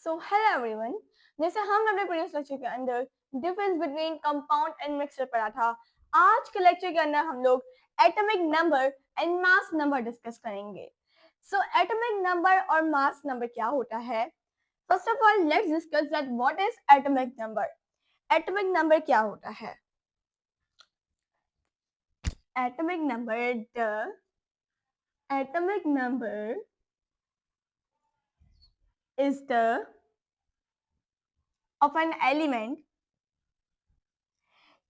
So hello everyone, जैसे हम अपने प्रीवियस लेक्चर के अंदर difference between compound and mixture पढ़ा था, आज के लेक्चर के अंदर हम लोग atomic number and mass number discuss करेंगे। सो एटॉमिक नंबर और मास नंबर क्या होता है? First of all let's discuss that what is atomic number. Atomic number क्या होता है? Atomic number the atomic number is the of an element,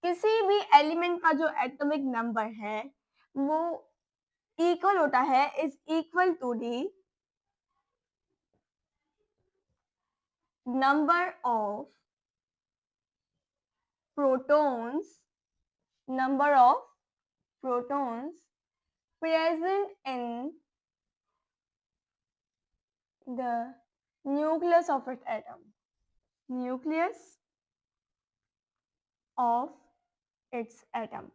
किसी भी एलिमेंट का जो एटॉमिक नंबर है वो इक्वल होता है is equal to the number of protons present in the nucleus of it atom nucleus of its atom.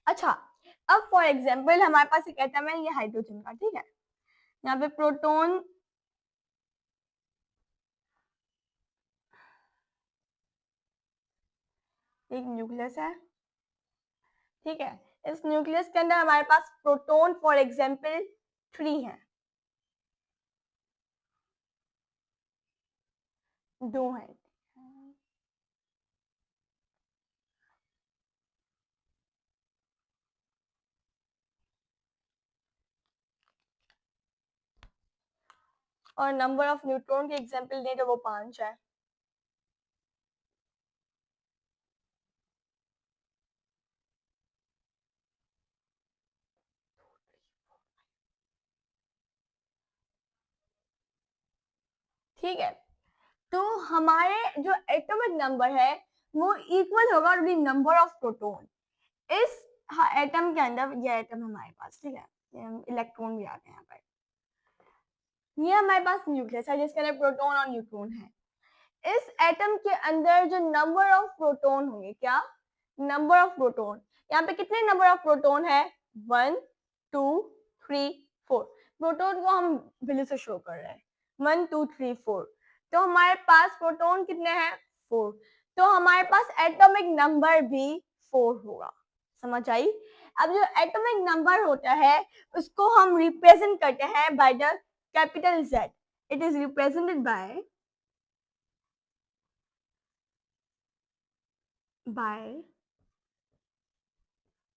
अच्छा, अब फॉर एग्जाम्पल हमारे पास एक एटम है, ये हाइड्रोजन का, ठीक है। यहाँ पे प्रोटॉन एक न्यूक्लियस है, ठीक है। इस न्यूक्लियस के अंदर हमारे पास प्रोटॉन फॉर एग्जाम्पल 3 है, 2 है, और नंबर ऑफ न्यूट्रॉन के एग्जाम्पल दें तो वो 5 है। ठीक है, तो हमारे जो एटॉमिक नंबर है वो इक्वल होगा to the number of proton. इस एटम के अंदर ये एटम हमारे पास, ठीक है, इलेक्ट्रॉन भी आते हैं यहाँ पर। ये हमारे पास न्यूक्लियस है जिसके अंदर प्रोटॉन और न्यूट्रॉन है। इस एटम के अंदर जो नंबर ऑफ प्रोटॉन होंगे, क्या नंबर ऑफ प्रोटॉन, यहाँ पे कितने नंबर ऑफ प्रोटॉन है? 1 2 3 4। प्रोटॉन को हम वैल्यू से शो कर रहे हैं 1 2 3 4। तो हमारे पास प्रोटॉन कितने हैं? 4। तो हमारे पास एटॉमिक नंबर भी 4 होगा। समझ आई? अब जो एटॉमिक नंबर होता है उसको हम रिप्रेजेंट करते हैं by the capital Z। It is represented by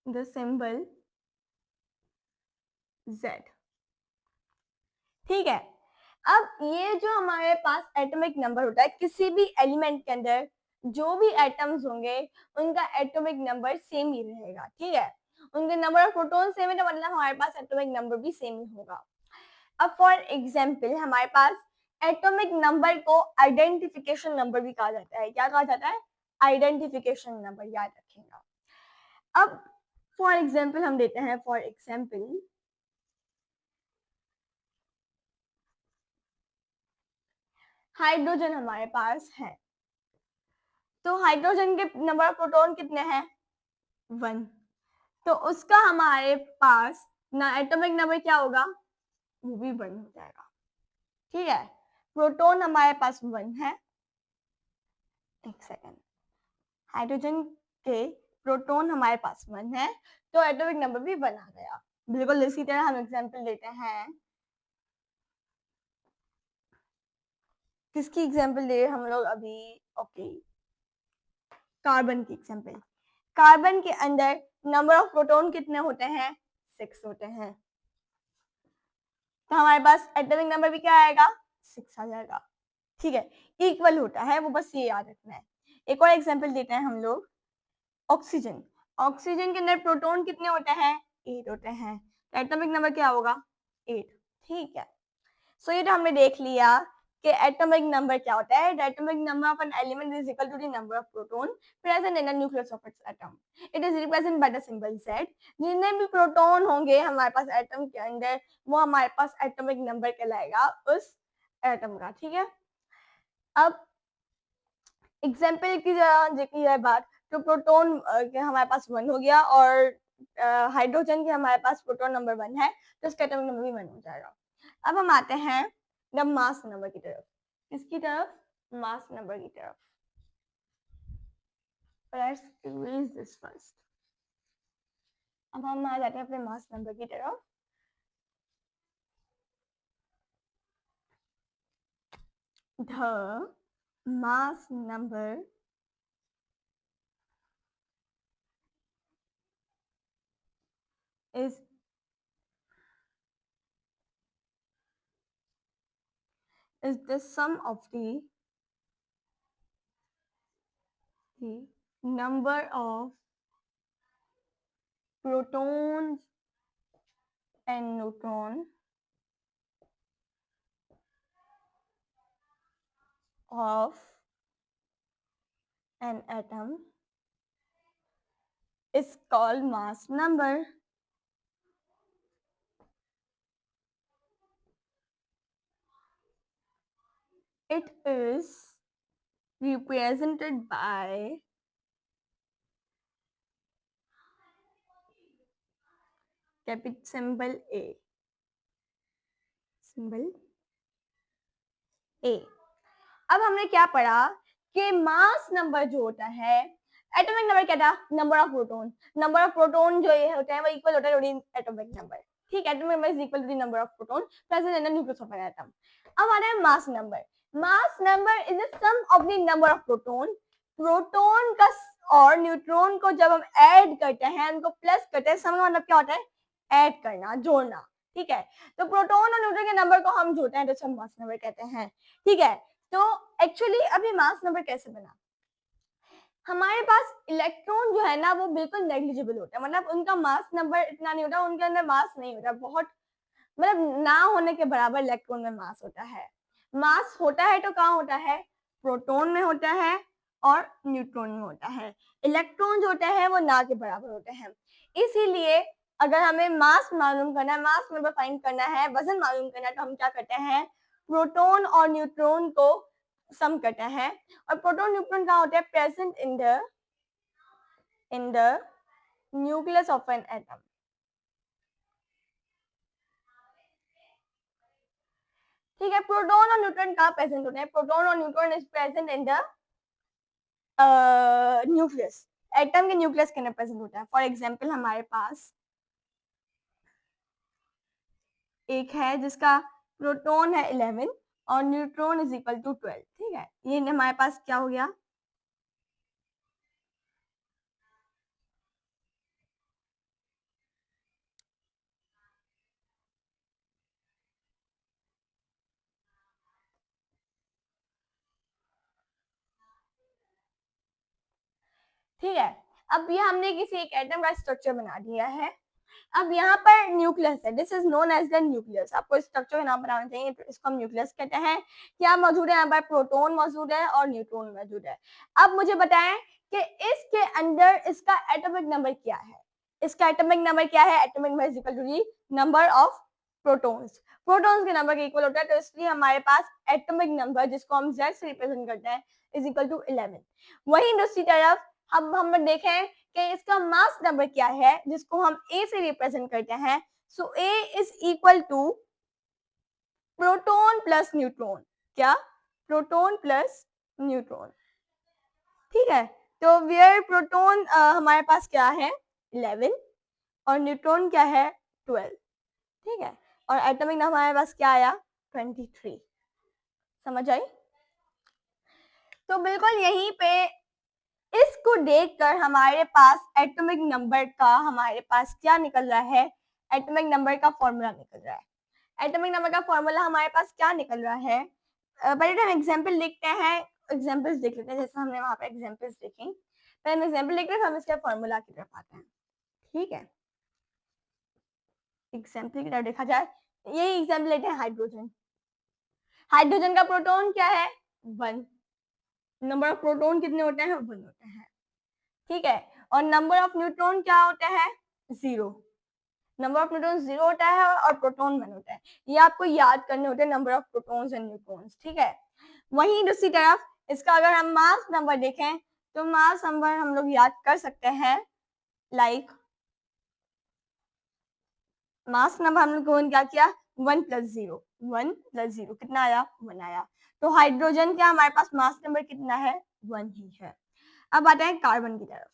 the symbol Z। ठीक है, अब ये जो हमारे पास एटॉमिक नंबर होता है, किसी भी एलिमेंट के अंदर जो भी एटम्स होंगे उनका एटॉमिक नंबर सेम ही रहेगा, ठीक है। उनके नंबर ऑफ प्रोटॉन सेम है तो मतलब हमारे पास एटॉमिक नंबर भी सेम ही होगा। अब फॉर एग्जांपल हमारे पास एटॉमिक नंबर को आइडेंटिफिकेशन नंबर भी कहा जाता है। क्या कहा जाता है? आइडेंटिफिकेशन नंबर, याद रखिएगा। अब फॉर एग्जाम्पल हम देते हैं, फॉर एग्जाम्पल हाइड्रोजन हमारे पास है, तो हाइड्रोजन के नंबर ऑफ प्रोटॉन कितने हैं? 1। तो उसका हमारे पास ना एटॉमिक नंबर क्या होगा? वो भी 1 हो जाएगा, ठीक है। प्रोटॉन हमारे पास 1 है, एक सेकेंड, हाइड्रोजन के प्रोटॉन हमारे पास 1 है तो एटॉमिक नंबर भी 1 आ गया। बिल्कुल इसी तरह हम एग्जांपल लेते हैं, किसकी एग्जांपल ले हम लोग अभी? ओके, कार्बन की एग्जांपल। कार्बन के अंदर नंबर ऑफ प्रोटॉन कितने होते हैं? 6 होते हैं, तो हमारे पास एटॉमिक नंबर भी क्या आएगा? 6 आ जाएगा, ठीक है। इक्वल होता है वो, बस ये याद रखना है। एक और एग्जांपल देते हैं हम लोग, ऑक्सीजन। ऑक्सीजन के अंदर प्रोटॉन कितने होते हैं? 8 होते हैं, तो एटॉमिक नंबर क्या होगा? 8, ठीक है। सो ये तो हमने देख लिया कि एटॉमिक नंबर क्या होता है। The atomic number of an element is equal to the number of proton present in the nucleus of its atom. It is represented by the symbol Z। जितने भी प्रोटॉन होंगे हमारे पास एटम के अंदर वो हमारे पास एटॉमिक नंबर कहलाएगा उस एटम का, ठीक है। अब एग्जाम्पल की देखी जाए बात, तो प्रोटॉन के हमारे पास 1 हो गया और हाइड्रोजन के हमारे पास प्रोटॉन नंबर 1 है तो उसका एटॉमिक नंबर भी 1 हो जाएगा। अब हम आते हैं द मास नंबर की तरफ। किसकी तरफ? मास नंबर की तरफ। Let's erase this first. अब हम आ जाते हैं अपने मास नंबर की तरफ। The mass number is the sum of the number of protons and neutrons of an atom is called mass number. It is represented by capital symbol A. Symbol A. अब हमने क्या पढ़ा कि mass number जो होता है, atomic number क्या था? Number of proton. Number of proton जो ये होता है वो इक्वल होता है एटॉमिक नंबर। ठीक है, atomic number is equal to the number of proton present in the nucleus of an atom. अब आ रहा है mass number. Mass number is the sum of the number of proton. Proton का और neutron को जब हम ऐड करते हैं, उनको प्लस करते हैं, सम का मतलब क्या होता है? ऐड करना, जोड़ना। ठीक है, तो प्रोटॉन और न्यूट्रॉन के नंबर को हम जोड़ते हैं तो हम मास नंबर कहते हैं। ठीक है, तो एक्चुअली अभी मास नंबर कैसे बना? हमारे पास इलेक्ट्रॉन जो है ना वो बिल्कुल नेग्लिजिबल होता है, मतलब उनका मास नंबर इतना नहीं होता, उनके अंदर मास नहीं होता, बहुत मतलब ना होने के बराबर इलेक्ट्रॉन में मास होता है। मास होता है तो कहाँ होता है? प्रोटॉन में होता है और न्यूट्रॉन में होता है। इलेक्ट्रॉन जो होता है वो ना के बराबर होते हैं। इसीलिए अगर हमें मास मालूम करना है, मास नंबर फाइंड करना है, वजन मालूम करना है, तो हम क्या करते हैं? प्रोटॉन और न्यूट्रॉन को सम करते हैं। और प्रोटॉन न्यूट्रॉन कहाँ होते हैं? Present in the nucleus of an atom. ठीक है, प्रोटॉन और न्यूट्रॉन कहाँ प्रेजेंट होते हैं? प्रोटॉन और neutron is present in the nucleus. Atom के न्यूक्लियस के अंदर प्रेजेंट होता है। फॉर एग्जांपल हमारे पास एक है जिसका प्रोटॉन है 11 और न्यूट्रॉन इज इक्वल टू 12। ठीक है, ये हमारे पास क्या हो गया? ठीक है, अब ये हमने किसी एक एटम का स्ट्रक्चर बना दिया है। अब यहाँ पर न्यूक्लियस है, this is known as the nucleus. आपको स्ट्रक्चर का नाम बनाना चाहिए, तो इसको हम न्यूक्लियस कहते हैं। क्या मौजूद है यहाँ पर? प्रोटॉन मौजूद है और न्यूट्रॉन मौजूद है। अब मुझे बताएं कि इसके अंदर इसका एटॉमिक नंबर क्या है? इसका एटॉमिक नंबर क्या है? Atomic number is equal to the number of protons. Protons के नंबर के इक्वल होता है, तो इसलिए हमारे पास एटॉमिक नंबर जिसको हम Z से रिप्रेजेंट करते हैं इज इक्वल टू 11। वहीं दूसरी तरफ अब हम देखें कि इसका मास नंबर क्या है जिसको हम A से रिप्रेजेंट करते हैं। So A is equal to proton plus neutron. क्या? Proton plus neutron. ठीक है, तो वेयर प्रोटॉन हमारे पास क्या है? 11 और न्यूट्रॉन क्या है? 12। ठीक है, और एटॉमिक नंबर हमारे पास क्या आया? 23। समझ आई? तो बिल्कुल यहीं पे इसको देखकर हमारे पास एटॉमिक नंबर का हमारे पास क्या निकल रहा है? एटॉमिक नंबर का फॉर्मूला निकल रहा है। एटॉमिक नंबर का फॉर्मूला हमारे पास क्या निकल रहा है? पहले हम एग्जांपल लिखते हैं, एग्जांपल्स देख लेते हैं, जैसे हमने वहां पे एग्जांपल्स देखें। पहले हम एग्जांपल लिखते हैं, हम इसके फॉर्मूला की तरफ आते हैं। ठीक है, एग्जांपल की तरफ देखा जाए, ये एग्जांपल लेते हैं हाइड्रोजन। हाइड्रोजन का प्रोटॉन क्या है? 1। नंबर ऑफ प्रोटॉन कितने होते हैं? 1 होते हैं। ठीक है, और नंबर ऑफ न्यूट्रॉन क्या होता है? 0। नंबर ऑफ न्यूट्रॉन 0 होता है और प्रोटॉन 1 होता है। ये आपको याद करने होते हैं, number of protons and neutrons. ठीक है, वहीं दूसरी तरफ इसका अगर हम मास नंबर देखें तो मास नंबर हम लोग याद कर सकते हैं, लाइक मास नंबर हम लोगों ने क्या किया? 1 प्लस 0, 1 प्लस 0 कितना आया? 1 आया। तो हाइड्रोजन का हमारे पास मास नंबर कितना है? 1 ही है। अब आते हैं कार्बन की तरफ।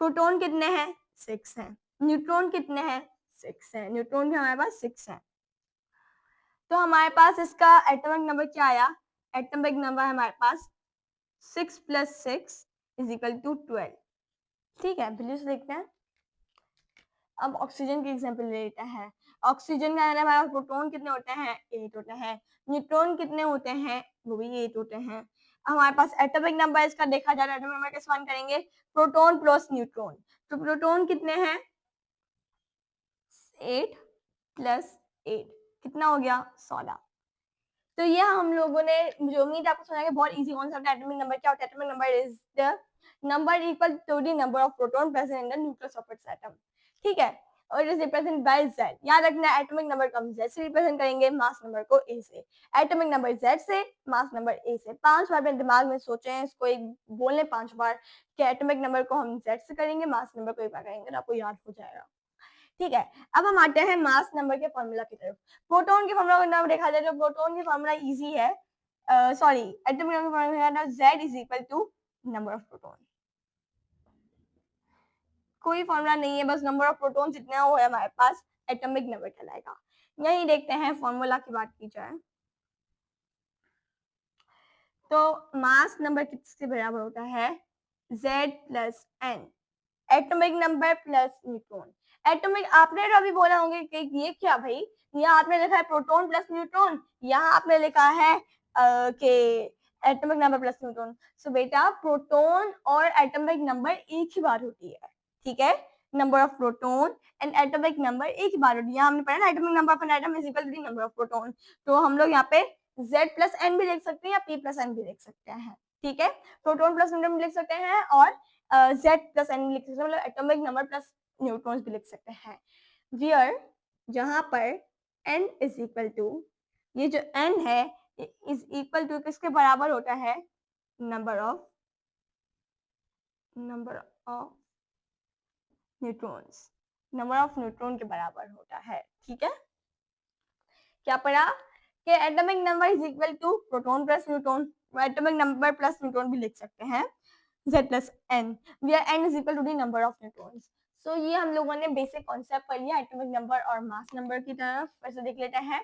प्रोटॉन कितने हैं? 6 हैं। न्यूट्रॉन कितने हैं? 6 हैं। न्यूट्रॉन भी हमारे पास 6 हैं। तो हमारे पास इसका एटॉमिक नंबर क्या आया? एटॉमिक नंबर हमारे पास 6 प्लस 6 इज इक्वल टू 12। ठीक है, वैल्यू से देखते हैं। अब ऑक्सीजन की एग्जांपल ले लेते हैं। ऑक्सीजन का हमारे पास प्रोटॉन कितने होते हैं? 8 होते हैं। न्यूट्रॉन कितने होते हैं? वो भी 8 होते हैं। हमारे पास एटॉमिक नंबर इसका देखा जाए, एटॉमिक नंबर कैसे फाइंड करेंगे? Proton plus neutron. तो प्रोटॉन कितने हैं? 8 प्लस 8 कितना हो गया? 16। तो ये हम लोगों ने जो उम्मीद आपको समझ आएगा, बहुत इजी कॉन्सेप्ट है। एटॉमिक नंबर क्या होता है? Atomic number is the number equal to the number of proton present in the nucleus of its atom. ठीक है, और it is represent by Z। याद रखना एटॉमिक नंबर को हम Z से रिप्रेजेंट करेंगे, मास नंबर को A से। एटॉमिक नंबर Z से, मास नंबर A से। 5 बार अपने दिमाग में सोचें इसको, एक बोलने 5 बार कि एटॉमिक नंबर को हम Z से करेंगे, मास नंबर को एक बार करेंगे, आपको याद हो जाएगा। ठीक है, अब हम आते हैं मास नंबर के फॉर्मूला की तरफ। प्रोटॉन के फॉर्मूला को देखा जाए तो प्रोटॉन की फॉर्मूला इजी है। सॉरी, एटॉमिक नंबर का फॉर्मूला है Z is equal to number of proton. कोई फॉर्मूला नहीं है, बस नंबर ऑफ प्रोटॉन जितना हो है हमारे पास एटॉमिक नंबर कहलाएगा। यही देखते हैं फॉर्मूला की बात की जाए तो मास नंबर किसके बराबर होता है? Z plus N, atomic number plus neutron. Atomic आपने तो अभी बोला होंगे कि ये क्या भाई, यहाँ आपने लिखा है प्रोटॉन प्लस न्यूट्रॉन, यहाँ आपने लिखा है कि एटॉमिक नंबर प्लस न्यूट्रॉन। सो बेटा प्रोटॉन और एटॉमिक नंबर एक ही बार होती है। ठीक है, number of proton and atomic number एक ही बार होती है। हमने पढ़ा ना atomic number of an atom is equal to the number of proton. तो हम लोग यहाँ पे Z प्लस N भी लिख सकते हैं या P प्लस N भी लिख सकते हैं। ठीक है, प्रोटॉन प्लस न्यूट्रॉन भी लिख सकते हैं और Z प्लस N भी लिख सकते हैं, मतलब एटॉमिक नंबर प्लस न्यूट्रॉन्स भी लिख सकते हैं। वियर जहां पर N इज इक्वल टू, ये जो N है इज इक्वल टू किसके बराबर होता है? Number of neutrons, number of neutron के बराबर होता है। ठीक है, क्या पढ़ा कि atomic number is equal to proton plus neutron, atomic number plus neutron भी लिख सकते हैं Z plus N, where N is equal to the number of neutrons। So ये हम लोगों ने बेसिक कॉन्सेप्ट पढ़ लिया एटॉमिक नंबर और मास नंबर की तरफ। वैसे देख लेते हैं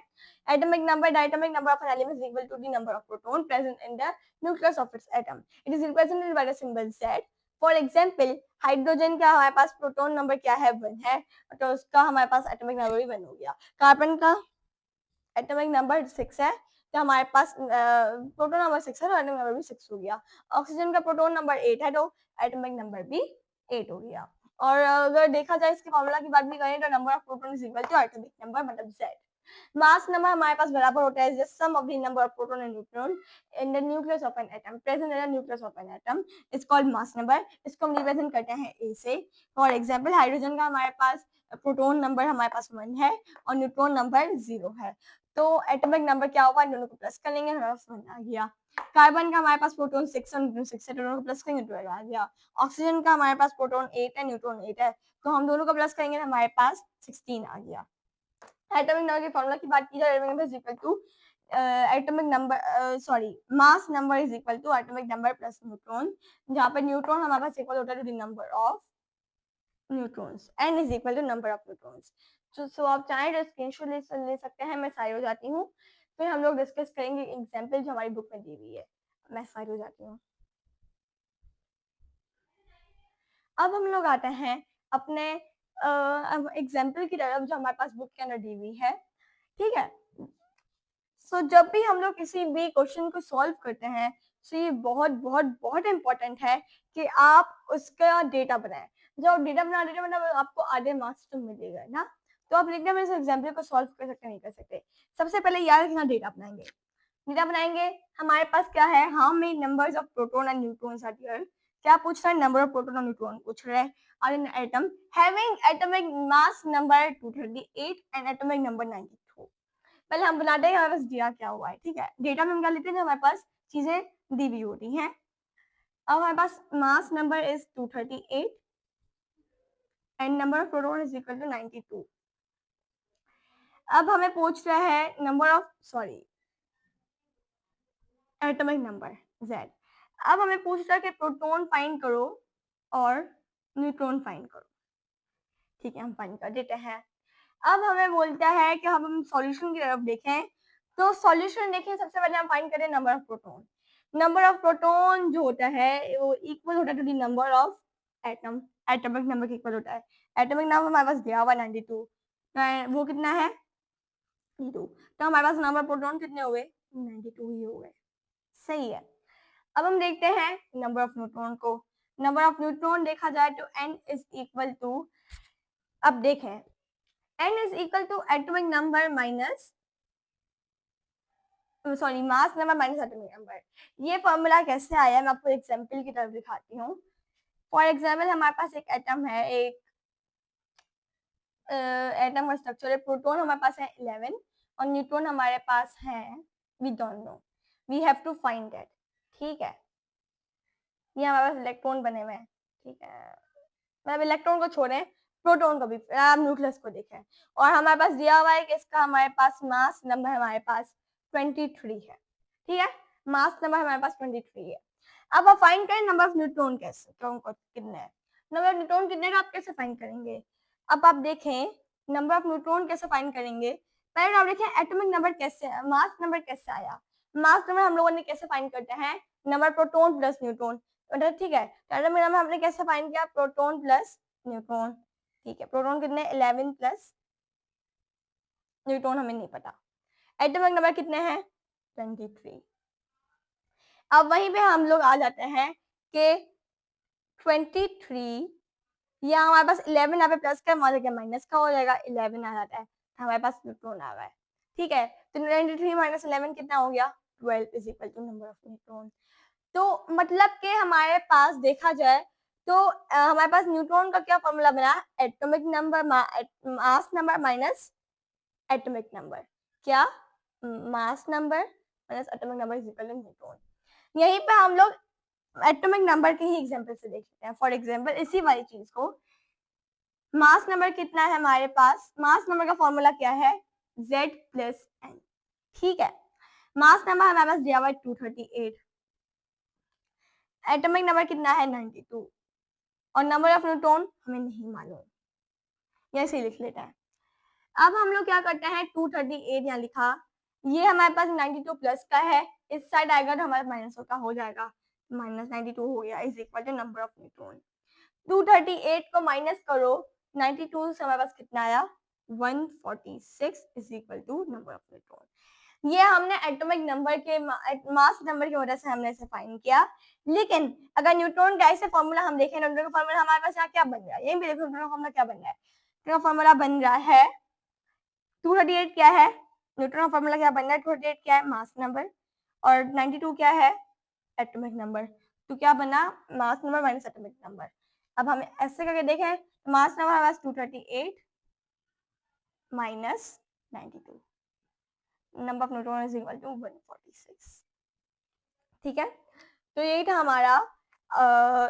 atomic number, diatomic number of an element is equal to the number of proton present in the nucleus of its atom। It is represented by the symbol Z। For example hydrogen का हमारे पास proton number क्या है? 1 है, तो उसका हमारे पास atomic number भी 1 हो गया। कार्बन का एटॉमिक नंबर 6 है, तो हमारे पास प्रोटॉन नंबर 6 है तो एटॉमिक नंबर भी 6 हो गया। ऑक्सीजन का प्रोटॉन नंबर 8 है तो एटॉमिक नंबर भी 8 हो गया। और अगर देखा जाए इसके फॉर्मूला की बात भी करें तो number of proton is equal to atomic number मतलब Z। मास नंबर हमारे पास बराबर होता है just sum of the number of proton and neutron in the nucleus of an atom present in the nucleus of an atom is called mass number. इसको हम represent करते हैं A से। फॉर एग्जांपल हाइड्रोजन का हमारे पास proton number हमारे पास 1 है और न्यूट्रॉन नंबर 0 है, तो एटॉमिक नंबर क्या होगा? दोनों को प्लस कर लेंगे, हमारे पास 1 आ गया। कार्बन का हमारे पास प्रोटॉन 6 और न्यूट्रॉन 6 है, दोनों को प्लस करेंगे 12 आ गया। ऑक्सीजन का हमारे पास प्रोटॉन 8 है, न्यूट्रॉन 8 है, तो हम दोनों को प्लस करेंगे हमारे पास 16 आ गया। एटॉमिक नंबर के फॉर्मूला की बात की जाए, atomic number is equal to atomic number sorry mass number is equal to atomic number plus neutron, जहाँ पे न्यूट्रॉन हमारे पास इक्वल होता है to the number of neutrons, n is equal to number of neutrons. So आप चाहें तो screenshot ले सकते हैं, मैं सारी हो जाती हूँ, फिर हम लोग डिस्कस करेंगे एग्जाम्पल जो हमारी बुक में दी हुई है। मैं सारी हो जाती हूँ। अब हम लोग आते हैं अपने एग्जाम्पल की तरफ जो हमारे पास बुक के अंदर दी हुई है। ठीक है, सो जब भी हम लोग किसी भी क्वेश्चन को सॉल्व करते हैं तो ये बहुत बहुत बहुत इंपॉर्टेंट है कि आप उसका डेटा बनाएं। जब डेटा बना देते मतलब आपको आधे मार्क्स तो मिलेगा ना, तो आप लिखने में इस एग्जाम्पल को सॉल्व कर सकते नहीं कर सकते। सबसे पहले याद रखना डेटा बनाएंगे। डेटा बनाएंगे हमारे पास क्या है? How many numbers of proton and neutrons are there. क्या पूछ रहा है? नंबर ऑफ प्रोटॉन और न्यूट्रॉन पूछ रहा है। और in atom having atomic mass number 238 and atomic number 92। पहले हम बनाते हैं हमारे पास दिया क्या हुआ है। ठीक है, डेटा में हम क्या लेते हैं? हमारे पास चीजें दी हुई होती हैं। अब हमारे पास mass number is 238 and number of proton is equal to 92। अब हमें पूछ रहा है number of atomic number Z। अब हमें पूछ रहा है कि प्रोटॉन फाइंड करो और न्यूट्रॉन फाइंड करो। ठीक है, हम फाइंड कर देते हैं। अब हमें बोलता है कि हम सॉल्यूशन की तरफ देखें, तो सॉल्यूशन देखें सबसे पहले हम फाइंड करें number of proton. Number of proton जो होता है वो इक्वल होता है to the number of atom, atomic number के इक्वल होता है। एटॉमिक नंबर हमारे पास दिया हुआ 92, वो कितना है 2, तो हमारे पास नंबर प्रोटॉन कितने हुए 92 ही हो गए। सही है। अब हम देखते हैं नंबर ऑफ न्यूट्रॉन को। नंबर ऑफ न्यूट्रॉन देखा जाए तो n इज इक्वल टू, अब देखें n is equal to atomic number minus mass number minus atomic number. ये फॉर्मूला कैसे आया है मैं आपको एग्जांपल की तरफ दिखाती हूँ। फॉर एग्जांपल हमारे पास एक एटम है, एक एटम का स्ट्रक्चर है, प्रोटॉन हमारे पास है 11 और न्यूट्रॉन हमारे पास है, we don't know, we have to find that. ठीक है, ये हमारे पास इलेक्ट्रॉन बने हुए हैं। ठीक है, मतलब इलेक्ट्रॉन को छोड़ें, प्रोटॉन को भी, आप न्यूक्लियस को देखें, और हमारे पास दिया हुआ है कि इसका हमारे पास मास नंबर हमारे पास 23 है। ठीक है, मास नंबर हमारे पास 23 है। अब आप फाइंड करें नंबर ऑफ न्यूट्रॉन कैसे, कितने हैं, नंबर ऑफ न्यूट्रॉन कितने का आप कैसे फाइंड करेंगे। अब आप देखें नंबर ऑफ न्यूट्रॉन कैसे फाइंड करेंगे। पहले आप देखें एटॉमिक नंबर कैसे, मास नंबर कैसे आया। मास नंबर हम लोगों ने कैसे फाइंड करते हैं, नंबर प्रोटॉन प्लस न्यूट्रॉन। ठीक है, एटॉमिक नंबर हमने कैसे फाइंड किया, प्रोटॉन प्लस न्यूट्रॉन। ठीक है, प्रोटॉन कितने 11 प्लस न्यूट्रॉन हमें नहीं पता। एटॉमिक नंबर कितने हैं 23। अब वहीं पे हम लोग आ जाते हैं कि 23 या हमारे पास 11 यहाँ पे प्लस का माइनस का हो जाएगा, 11 आ जाता है, तो हमारे पास न्यूट्रॉन आ रहा है। ठीक है, तो 23 माइनस 11 कितना हो गया 12 is equal to number of neutron. तो मतलब कि हमारे पास देखा जाए तो हमारे पास न्यूट्रॉन का क्या फॉर्मूला बना, atomic number mass number minus atomic number, क्या mass number minus atomic number is equal to neutron. यहीं पे हम लोग एटॉमिक नंबर के ही एग्जांपल से देख लेते हैं। फॉर एग्जांपल इसी वाली चीज को, मास नंबर कितना है हमारे पास, मास नंबर का फॉर्मूला क्या है Z प्लस n। ठीक है, मास नंबर हमारे पास दिया हुआ है 238, एटॉमिक नंबर कितना है 92 और नंबर ऑफ न्यूट्रॉन हमें नहीं मालूम, ऐसे लिख लेते हैं। अब हम लोग क्या करते हैं 238 यहाँ लिखा, ये हमारे पास 92 प्लस का है, इस साइड आएगा तो हमारे माइनस का हो जाएगा, माइनस 92 हो गया is equal to number of neutron. 238 को माइनस करो 92 से हमारे पास कितना आया 146 is equal to number of neutron. ये हमने एटॉमिक नंबर के मास नंबर की वजह से हमने इसे फाइंड किया। लेकिन अगर न्यूट्रॉन का ऐसे फॉर्मूला हम देखें, न्यूट्रॉन का फॉर्मूला हमारे पास यहाँ क्या बन रहा है, ये भी देखो न्यूट्रॉन का फॉर्मूला क्या बन रहा है, न्यूट्रॉन का फॉर्मूला बन रहा है 238 क्या है, न्यूट्रॉन का फॉर्मूला क्या बन रहा है 238 क्या है मास नंबर और 92 क्या है एटॉमिक नंबर। तो क्या बना mass number minus atomic number. अब हम ऐसे करके देखें, मास नंबर हमारे पास 238 minus 92, number of neutron is equal to 146। ठीक है, तो यही था हमारा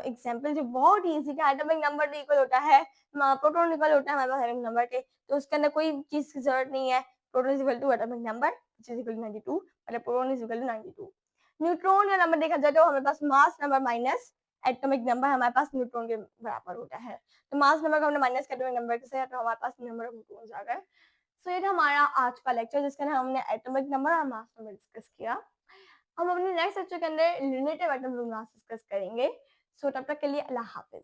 एग्जाम्पल जो बहुत ईजी था। एटॉमिक नंबर इक्वल होता है, प्रोटॉन इक्वल होता है हमारे पास एटॉमिक नंबर के, तो उसके अंदर कोई चीज की जरूरत नहीं है। Proton is equal to atomic number which is equal to 92, मतलब proton is equal to 92। Neutron का नंबर देखा जाए तो हमारे पास mass number minus atomic number हमारे पास न्यूट्रॉन के बराबर होता है, तो मास नंबर का हमने माइनस किया एटॉमिक नंबर से, तो हमारे पास नंबर ऑफ न्यूट्रॉन्स आ गए। सो ये था हमारा आज का लेक्चर जिसके अंदर हमने एटॉमिक नंबर और मास नंबर डिस्कस किया। हम अपने नेक्स्ट लेक्चर के अंदर रिलेटिव एटॉमिक मास डिस्कस करेंगे। सो तब तक के लिए अल्लाह हाफिज।